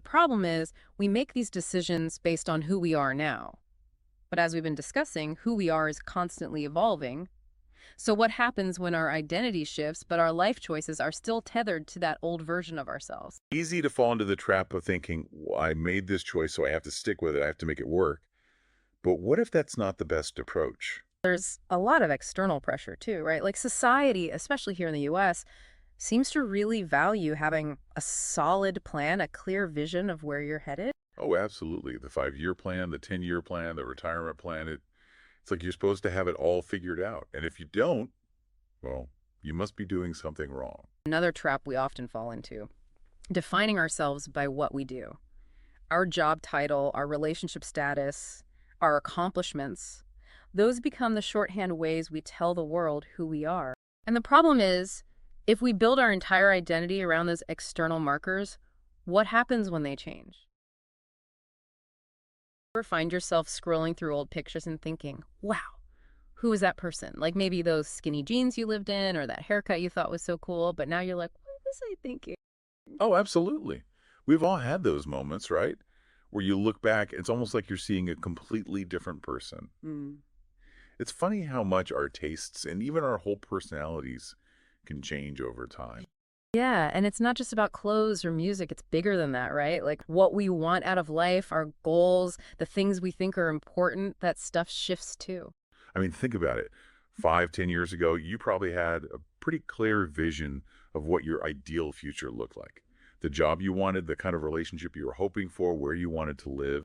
problem is, we make these decisions based on who we are now. But as we've been discussing, who we are is constantly evolving. So what happens when our identity shifts, but our life choices are still tethered to that old version of ourselves? Easy to fall into the trap of thinking, well, I made this choice, so I have to stick with it. I have to make it work. But what if that's not the best approach? There's a lot of external pressure too, right? Like society, especially here in the US, seems to really value having a solid plan, a clear vision of where you're headed. Oh, absolutely. The 5-year plan, the 10-year plan, the retirement plan, it's like you're supposed to have it all figured out. And if you don't, well, you must be doing something wrong. Another trap we often fall into, defining ourselves by what we do. Our job title, our relationship status, our accomplishments, those become the shorthand ways we tell the world who we are. And the problem is, if we build our entire identity around those external markers, what happens when they change? Ever find yourself scrolling through old pictures and thinking, wow, who is that person? Like maybe those skinny jeans you lived in or that haircut you thought was so cool, but now you're like, what was I thinking? Oh, absolutely. We've all had those moments, right? Where you look back, it's almost like you're seeing a completely different person. Hmm. It's funny how much our tastes and even our whole personalities can change over time. Yeah, and it's not just about clothes or music, it's bigger than that, right? Like what we want out of life, our goals, the things we think are important, that stuff shifts too. I mean, think about it. 5, 10 years ago, you probably had a pretty clear vision of what your ideal future looked like. The job you wanted, the kind of relationship you were hoping for, where you wanted to live.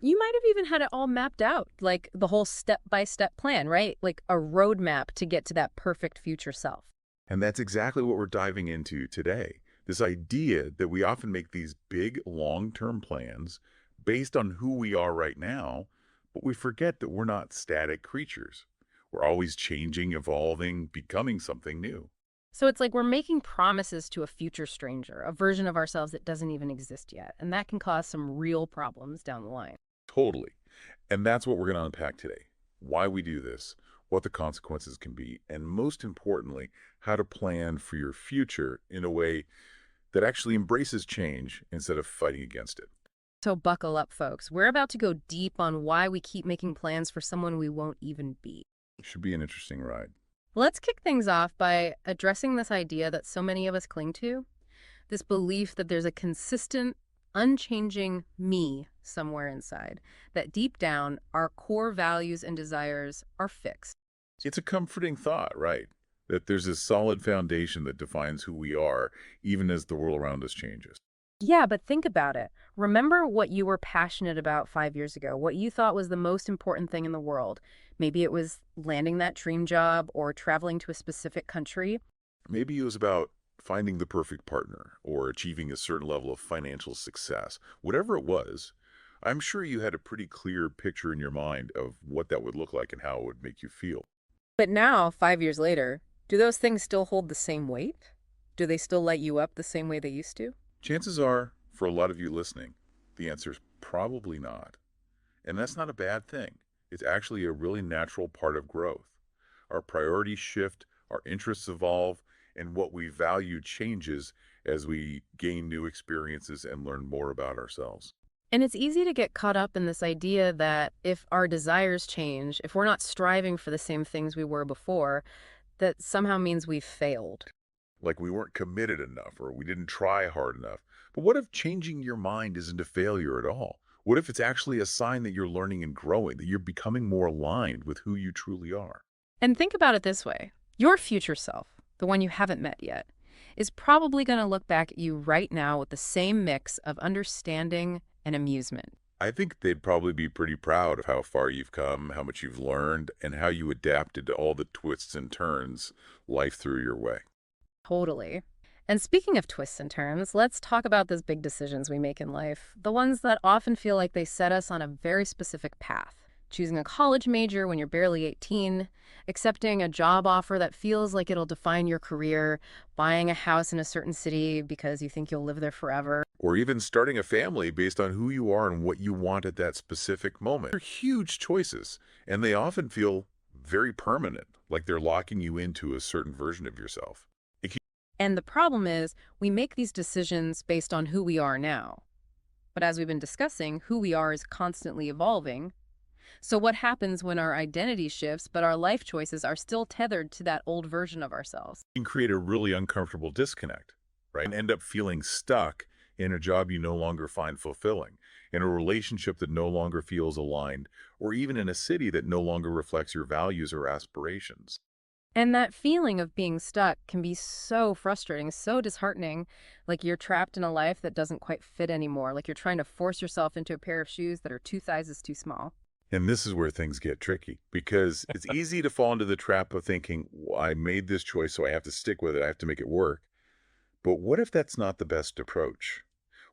You might have even had it all mapped out, like the whole step-by-step plan, right? Like a roadmap to get to that perfect future self. And that's exactly what we're diving into today. This idea that we often make these big, long-term plans based on who we are right now, but we forget that we're not static creatures. We're always changing, evolving, becoming something new. So it's like we're making promises to a future stranger, a version of ourselves that doesn't even exist yet. And that can cause some real problems down the line. Totally. And that's what we're going to unpack today. Why we do this, what the consequences can be, and most importantly, how to plan for your future in a way that actually embraces change instead of fighting against it. So buckle up, folks. We're about to go deep on why we keep making plans for someone we won't even be. Should be an interesting ride. Let's kick things off by addressing this idea that so many of us cling to, this belief that there's a consistent, unchanging me somewhere inside, that deep down, our core values and desires are fixed. It's a comforting thought, right? That there's this solid foundation that defines who we are, even as the world around us changes. Yeah, but think about it. Remember what you were passionate about 5 years ago, what you thought was the most important thing in the world. Maybe it was landing that dream job or traveling to a specific country. Maybe it was about finding the perfect partner or achieving a certain level of financial success. Whatever it was, I'm sure you had a pretty clear picture in your mind of what that would look like and how it would make you feel. But now, 5 years later, do those things still hold the same weight? Do they still light you up the same way they used to? Chances are, for a lot of you listening, the answer is probably not. And that's not a bad thing. It's actually a really natural part of growth. Our priorities shift, our interests evolve, and what we value changes as we gain new experiences and learn more about ourselves. And it's easy to get caught up in this idea that if our desires change, if we're not striving for the same things we were before, that somehow means we've failed. Like we weren't committed enough or we didn't try hard enough. But what if changing your mind isn't a failure at all? What if it's actually a sign that you're learning and growing, that you're becoming more aligned with who you truly are? And think about it this way. Your future self, the one you haven't met yet, is probably going to look back at you right now with the same mix of understanding and amusement. I think they'd probably be pretty proud of how far you've come, how much you've learned, and how you adapted to all the twists and turns life threw your way. Totally. And speaking of twists and turns, let's talk about those big decisions we make in life, the ones that often feel like they set us on a very specific path. Choosing a college major when you're barely 18, accepting a job offer that feels like it'll define your career, buying a house in a certain city because you think you'll live there forever. Or even starting a family based on who you are and what you want at that specific moment. They're huge choices, and they often feel very permanent, like they're locking you into a certain version of yourself. And the problem is, we make these decisions based on who we are now. But as we've been discussing, who we are is constantly evolving. So what happens when our identity shifts, but our life choices are still tethered to that old version of ourselves? You can create a really uncomfortable disconnect, right? And end up feeling stuck in a job you no longer find fulfilling, in a relationship that no longer feels aligned, or even in a city that no longer reflects your values or aspirations. And that feeling of being stuck can be so frustrating, so disheartening, like you're trapped in a life that doesn't quite fit anymore, like you're trying to force yourself into a pair of shoes that are two sizes too small. And this is where things get tricky because it's easy to fall into the trap of thinking, well, I made this choice, so I have to stick with it. I have to make it work. But what if that's not the best approach?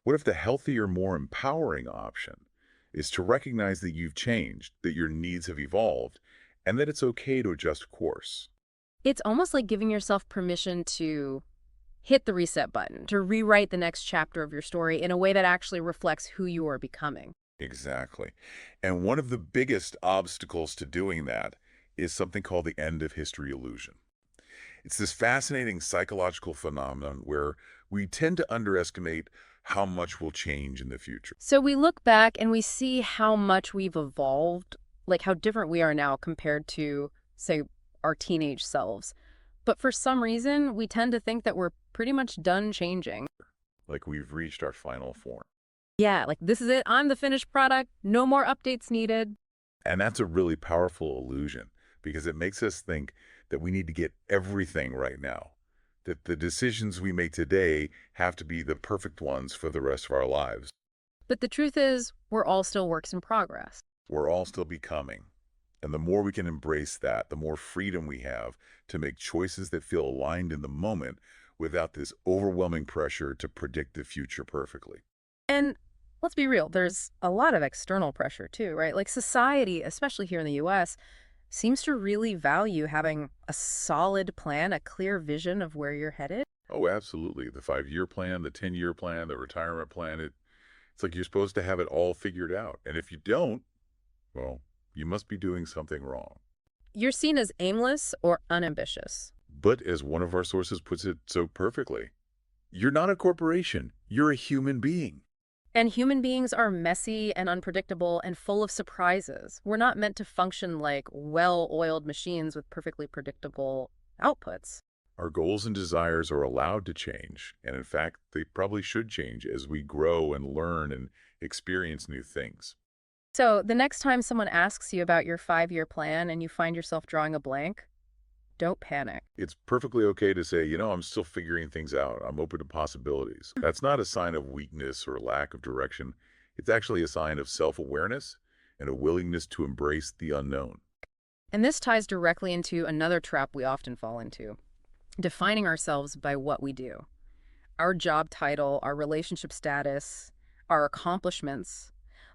What if the healthier, more empowering option is to recognize that you've changed, that your needs have evolved, and that it's okay to adjust course? It's almost like giving yourself permission to hit the reset button, to rewrite the next chapter of your story in a way that actually reflects who you are becoming. Exactly. And one of the biggest obstacles to doing that is something called the end of history illusion. It's this fascinating psychological phenomenon where we tend to underestimate how much will change in the future. So we look back and we see how much we've evolved, like how different we are now compared to, say, our teenage selves. But for some reason, we tend to think that we're pretty much done changing. Like we've reached our final form. Yeah, like this is it. I'm the finished product. No more updates needed. And that's a really powerful illusion because it makes us think that we need to get everything right now, that the decisions we make today have to be the perfect ones for the rest of our lives. But the truth is, we're all still works in progress. We're all still becoming. And the more we can embrace that, the more freedom we have to make choices that feel aligned in the moment without this overwhelming pressure to predict the future perfectly. And let's be real, there's a lot of external pressure too, right? Like society, especially here in the US, seems to really value having a solid plan, a clear vision of where you're headed. Oh, absolutely. The 5-year plan, the 10-year plan, the retirement plan, it's like you're supposed to have it all figured out. And if you don't, well, you must be doing something wrong. You're seen as aimless or unambitious. But as one of our sources puts it so perfectly, you're not a corporation. You're a human being. And human beings are messy and unpredictable and full of surprises. We're not meant to function like well-oiled machines with perfectly predictable outputs. Our goals and desires are allowed to change, and in fact, they probably should change as we grow and learn and experience new things. So the next time someone asks you about your 5-year plan and you find yourself drawing a blank, don't panic. It's perfectly okay to say, I'm still figuring things out. I'm open to possibilities. That's not a sign of weakness or lack of direction. It's actually a sign of self-awareness and a willingness to embrace the unknown. And this ties directly into another trap we often fall into, defining ourselves by what we do. Our job title, our relationship status, our accomplishments,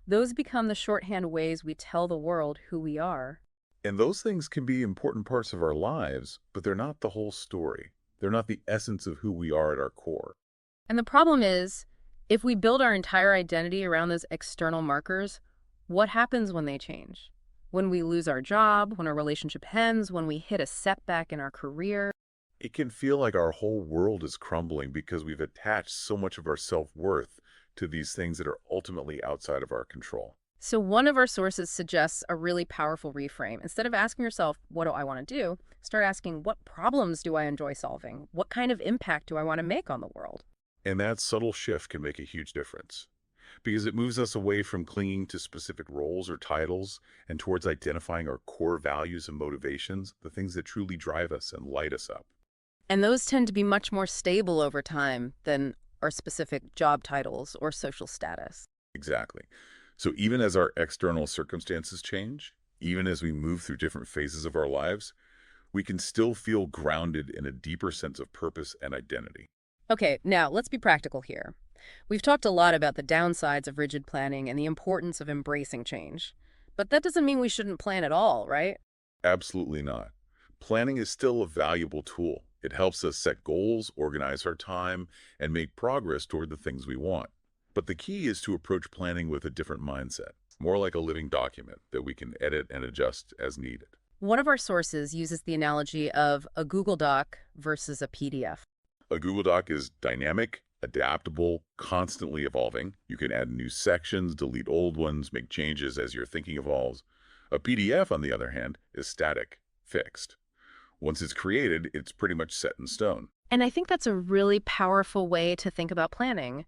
those become the shorthand ways we tell the world who we are. And those things can be important parts of our lives, but they're not the whole story. They're not the essence of who we are at our core. And the problem is, if we build our entire identity around those external markers, what happens when they change? When we lose our job, when our relationship ends, when we hit a setback in our career? It can feel like our whole world is crumbling because we've attached so much of our self-worth to these things that are ultimately outside of our control. So one of our sources suggests a really powerful reframe. Instead of asking yourself, what do I want to do? Start asking, what problems do I enjoy solving? What kind of impact do I want to make on the world? And that subtle shift can make a huge difference because it moves us away from clinging to specific roles or titles and towards identifying our core values and motivations, the things that truly drive us and light us up. And those tend to be much more stable over time than our specific job titles or social status. Exactly. So even as our external circumstances change, even as we move through different phases of our lives, we can still feel grounded in a deeper sense of purpose and identity. Okay, now let's be practical here. We've talked a lot about the downsides of rigid planning and the importance of embracing change. But that doesn't mean we shouldn't plan at all, right? Absolutely not. Planning is still a valuable tool. It helps us set goals, organize our time, and make progress toward the things we want. But the key is to approach planning with a different mindset, more like a living document that we can edit and adjust as needed. One of our sources uses the analogy of a Google Doc versus a PDF. A Google Doc is dynamic, Adaptable, constantly evolving. You can add new sections, delete old ones, make changes as your thinking evolves. A PDF, on the other hand, is static, fixed. Once it's created, it's pretty much set in stone. And I think that's a really powerful way to think about planning.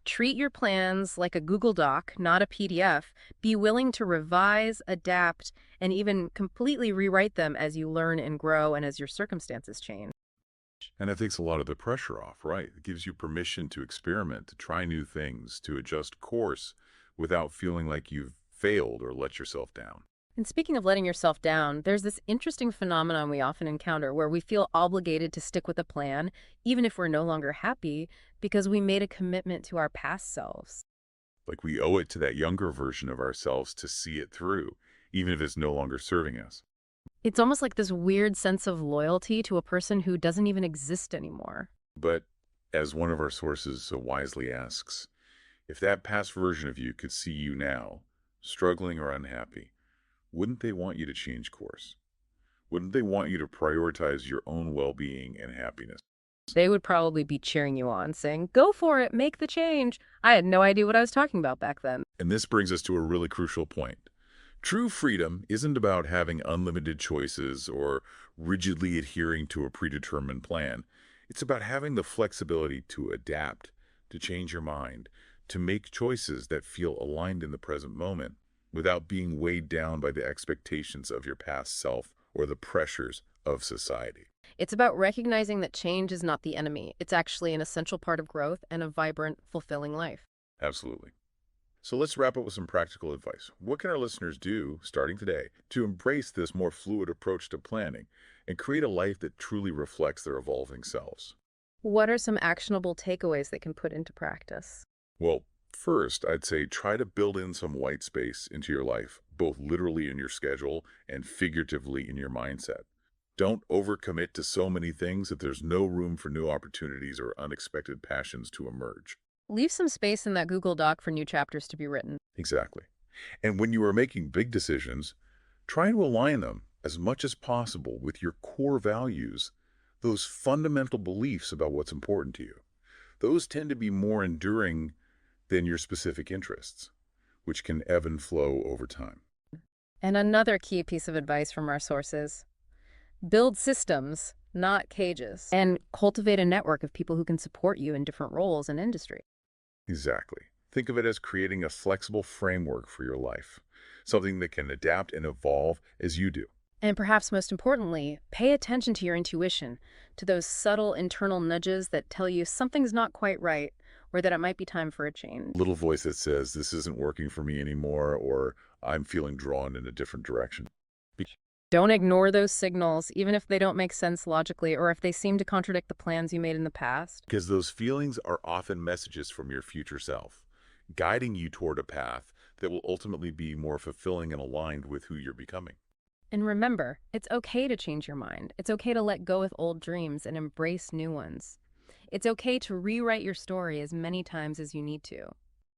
Treat your plans like a Google Doc, not a PDF. Be willing to revise, adapt, and even completely rewrite them as you learn and grow and as your circumstances change. And it takes a lot of the pressure off, right? It gives you permission to experiment, to try new things, to adjust course without feeling like you've failed or let yourself down. And speaking of letting yourself down, there's this interesting phenomenon we often encounter where we feel obligated to stick with a plan, even if we're no longer happy, because we made a commitment to our past selves. Like we owe it to that younger version of ourselves to see it through, even if it's no longer serving us. It's almost like this weird sense of loyalty to a person who doesn't even exist anymore. But as one of our sources so wisely asks, if that past version of you could see you now, struggling or unhappy, wouldn't they want you to change course? Wouldn't they want you to prioritize your own well-being and happiness? They would probably be cheering you on, saying, "Go for it, make the change." I had no idea what I was talking about back then. And this brings us to a really crucial point. True freedom isn't about having unlimited choices or rigidly adhering to a predetermined plan. It's about having the flexibility to adapt, to change your mind, to make choices that feel aligned in the present moment without being weighed down by the expectations of your past self or the pressures of society. It's about recognizing that change is not the enemy. It's actually an essential part of growth and a vibrant, fulfilling life. Absolutely. So let's wrap up with some practical advice. What can our listeners do, starting today, to embrace this more fluid approach to planning and create a life that truly reflects their evolving selves? What are some actionable takeaways they can put into practice? Well, first, I'd say try to build in some white space into your life, both literally in your schedule and figuratively in your mindset. Don't overcommit to so many things that there's no room for new opportunities or unexpected passions to emerge. Leave some space in that Google Doc for new chapters to be written. Exactly. And when you are making big decisions, try to align them as much as possible with your core values, those fundamental beliefs about what's important to you. Those tend to be more enduring than your specific interests, which can ebb and flow over time. And another key piece of advice from our sources: build systems, not cages, and cultivate a network of people who can support you in different roles and industry. Exactly. Think of it as creating a flexible framework for your life, something that can adapt and evolve as you do. And perhaps most importantly, pay attention to your intuition, to those subtle internal nudges that tell you something's not quite right or that it might be time for a change. Little voice that says, this isn't working for me anymore, or I'm feeling drawn in a different direction. Don't ignore those signals, even if they don't make sense logically or if they seem to contradict the plans you made in the past. Because those feelings are often messages from your future self, guiding you toward a path that will ultimately be more fulfilling and aligned with who you're becoming. And remember, it's okay to change your mind. It's okay to let go with old dreams and embrace new ones. It's okay to rewrite your story as many times as you need to.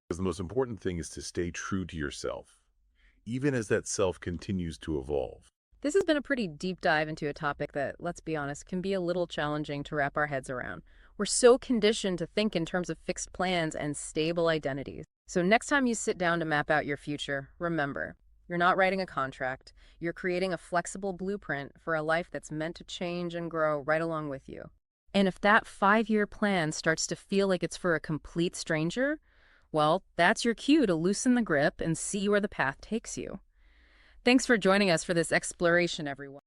Because the most important thing is to stay true to yourself, even as that self continues to evolve. This has been a pretty deep dive into a topic that, let's be honest, can be a little challenging to wrap our heads around. We're so conditioned to think in terms of fixed plans and stable identities. So next time you sit down to map out your future, remember, you're not writing a contract. You're creating a flexible blueprint for a life that's meant to change and grow right along with you. And if that 5-year plan starts to feel like it's for a complete stranger, well, that's your cue to loosen the grip and see where the path takes you. Thanks for joining us for this exploration, everyone.